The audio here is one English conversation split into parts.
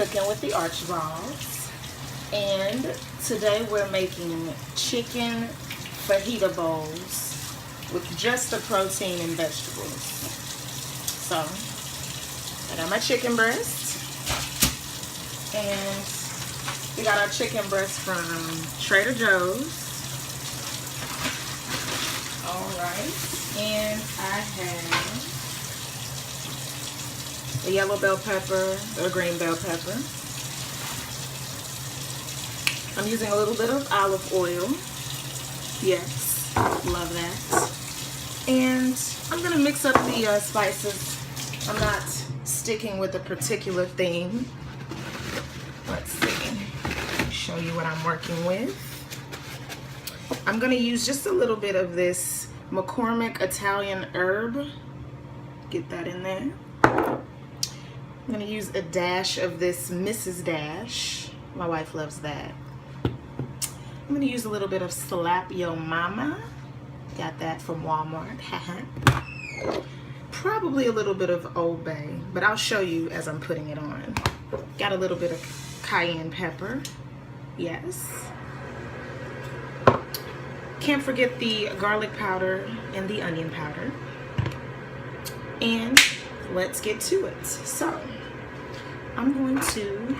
Cooking with the Archibalds, and today we're making chicken fajita bowls with just the protein and vegetables. So I got my chicken breast, and we got our chicken breast from Trader Joe's. Alright, and I have a yellow bell pepper, or green bell pepper. I'm using a little bit of olive oil. Yes, love that. And I'm going to mix up the spices. I'm not sticking with a particular theme. Let's see. Show you what I'm working with. I'm going to use just a little bit of this McCormick Italian herb. Get that in there. I'm going to use a dash of this Mrs. Dash. My wife loves that. I'm going to use a little bit of Slap Yo Mama. Got that from Walmart. Probably a little bit of Old Bay, but I'll show you as I'm putting it on. Got a little bit of cayenne pepper. Yes. Can't forget the garlic powder and the onion powder. And let's get to it. So I'm going to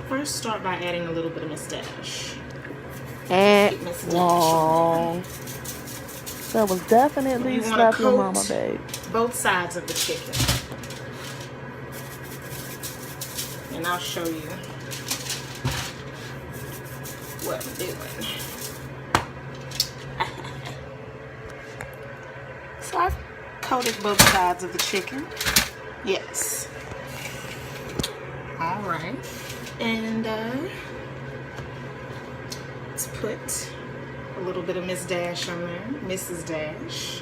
first start by adding a little bit of mustache. Wrong. That was definitely Slap Your Mama, babe. Both sides of the chicken. And I'll show you what I'm doing. So I've coated both sides of the chicken. Yes. All right. And let's put a little bit of Miss Dash on there. Mrs. Dash.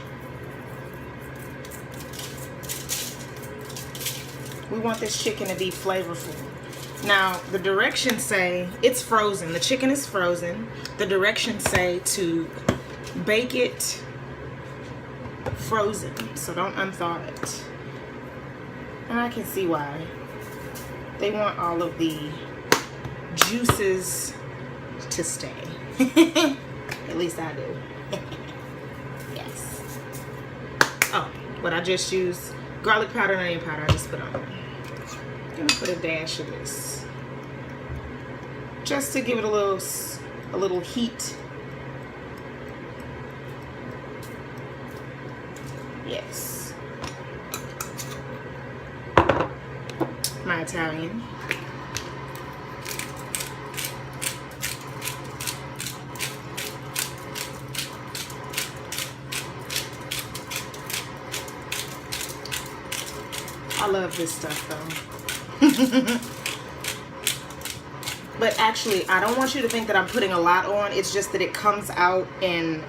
We want this chicken to be flavorful. Now, the directions say it's frozen. The chicken is frozen. The directions say to bake it frozen, so don't unthaw it. And I can see why. They want all of the juices to stay. At least I do. Yes. Oh, what I just used, garlic powder and onion powder, I just put on. I'm gonna put a dash of this, just to give it a little heat. Yes. My Italian. I love this stuff though. But actually, I don't want you to think that I'm putting a lot on. It's just that it comes out in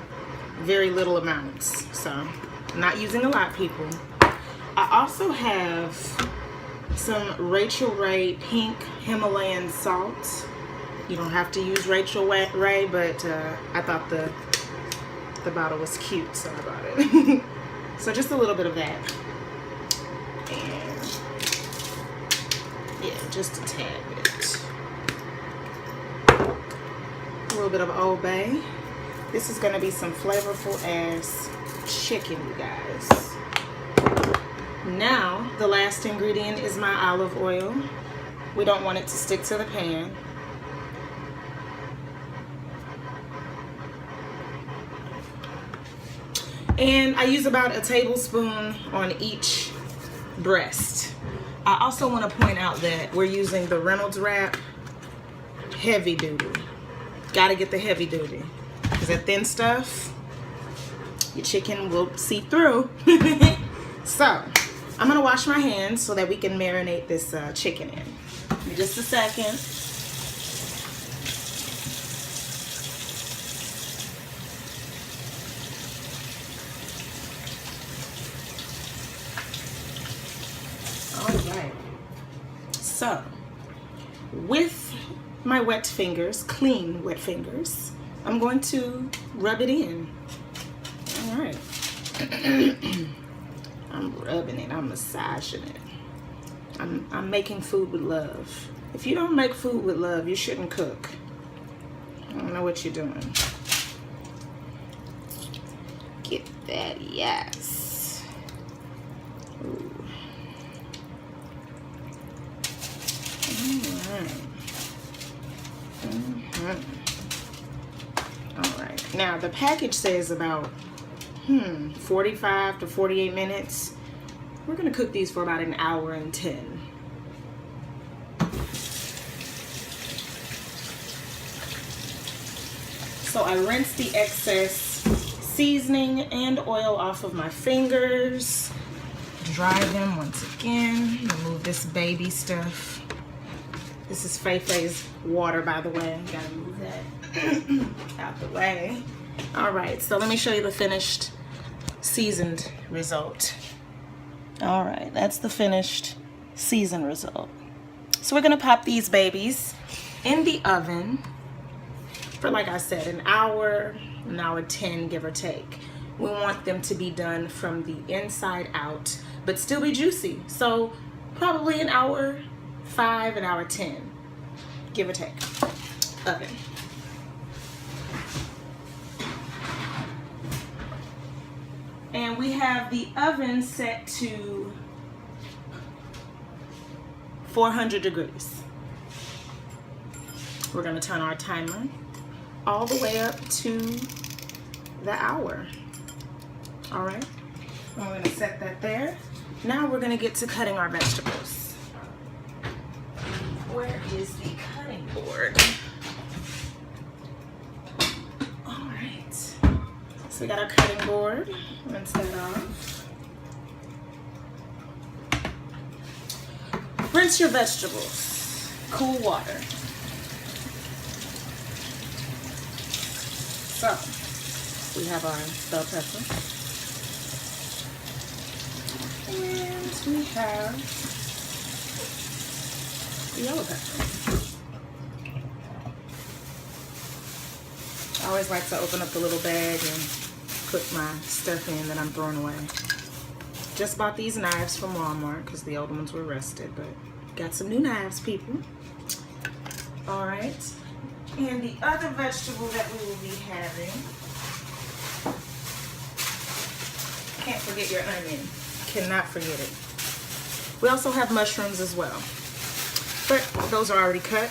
very little amounts. So I'm not using a lot, people. I also have some Rachel Ray pink Himalayan salt. You don't have to use Rachel Ray, but I thought the bottle was cute, so I bought it. So just a little bit of that. And yeah, just a tad bit. A little bit of Old Bay. This is gonna be some flavorful ass chicken, you guys. Now, the last ingredient is my olive oil. We don't want it to stick to the pan. And I use about a tablespoon on each breast. I also want to point out that we're using the Reynolds wrap heavy duty. Gotta get the heavy duty, because that thin stuff, your chicken will see through. So I'm gonna wash my hands so that we can marinate this chicken in. Give me just a second. All right. So with my wet fingers, clean wet fingers, I'm going to rub it in. All right. I'm rubbing it, I'm massaging it. I'm making food with love. If you don't make food with love, you shouldn't cook. I don't know what you're doing. Get that, yes. Ooh. All right. Now the package says about 45 to 48 minutes. We're gonna cook these for about an hour and 10. So I rinsed the excess seasoning and oil off of my fingers. Dry them once again. Remove this baby stuff. This is Fei-Fei's water, by the way. Gotta move that out the way. All right, so let me show you the finished seasoned result. All right, that's the finished seasoned result. So we're gonna pop these babies in the oven for, like I said, an hour 10, give or take. We want them to be done from the inside out, but still be juicy. So probably an hour 5, an hour 10, give or take, oven. And we have the oven set to 400 degrees. We're gonna turn our timer all the way up to the hour. All right, I'm gonna set that there. Now we're gonna get to cutting our vegetables. Where is the cutting board? All right, so we got our cutting board. Rinse that off. Rinse your vegetables. Cool water. So, we have our bell pepper. And we have the yellow pepper. I always like to open up the little bag and put my stuff in that I'm throwing away. Just bought these knives from Walmart because the old ones were rusted, but got some new knives, people. All right. And the other vegetable that we will be having, can't forget your onion. Cannot forget it. We also have mushrooms as well, but those are already cut.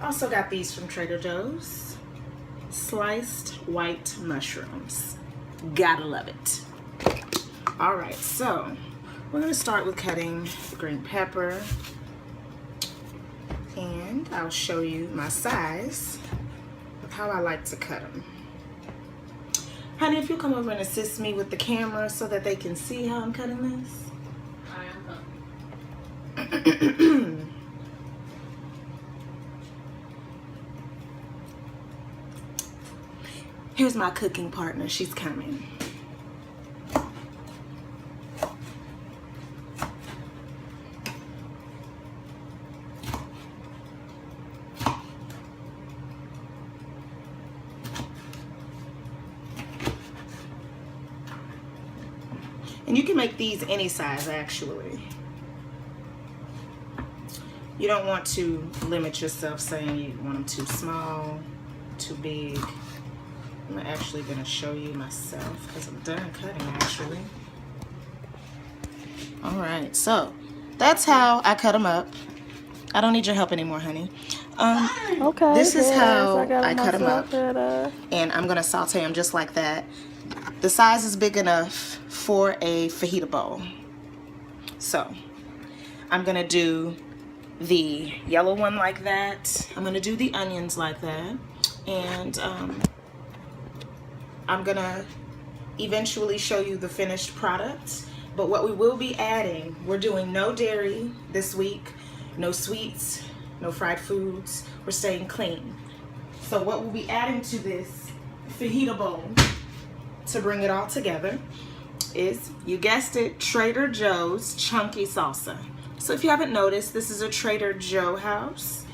Also got these from Trader Joe's. Sliced white mushrooms. Gotta love it. All right, so we're gonna start with cutting the green pepper. And I'll show you my size of how I like to cut them. Honey, if you come over and assist me with the camera so that they can see how I'm cutting this. I am coming. Here's my cooking partner. She's coming. And you can make these any size, actually. You don't want to limit yourself saying you want them too small, too big. I'm actually going to show you myself because I'm done cutting, actually. All right, so that's how I cut them up. I don't need your help anymore, honey. Okay. This is how I cut them myself up. And I'm going to saute them just like that. The size is big enough for a fajita bowl. So I'm going to do the yellow one like that. I'm going to do the onions like that. And I'm going to eventually show you the finished product. But what we will be adding, we're doing no dairy this week, no sweets, no fried foods. We're staying clean. So what we'll be adding to this fajita bowl to bring it all together is, you guessed it, Trader Joe's chunky salsa. So if you haven't noticed, this is a Trader Joe house.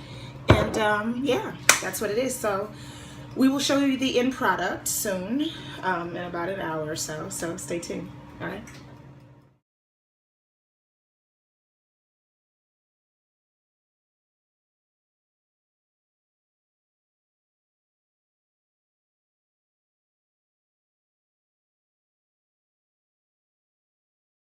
And yeah, that's what it is. So we will show you the end product soon, in about an hour or so. So stay tuned. All right.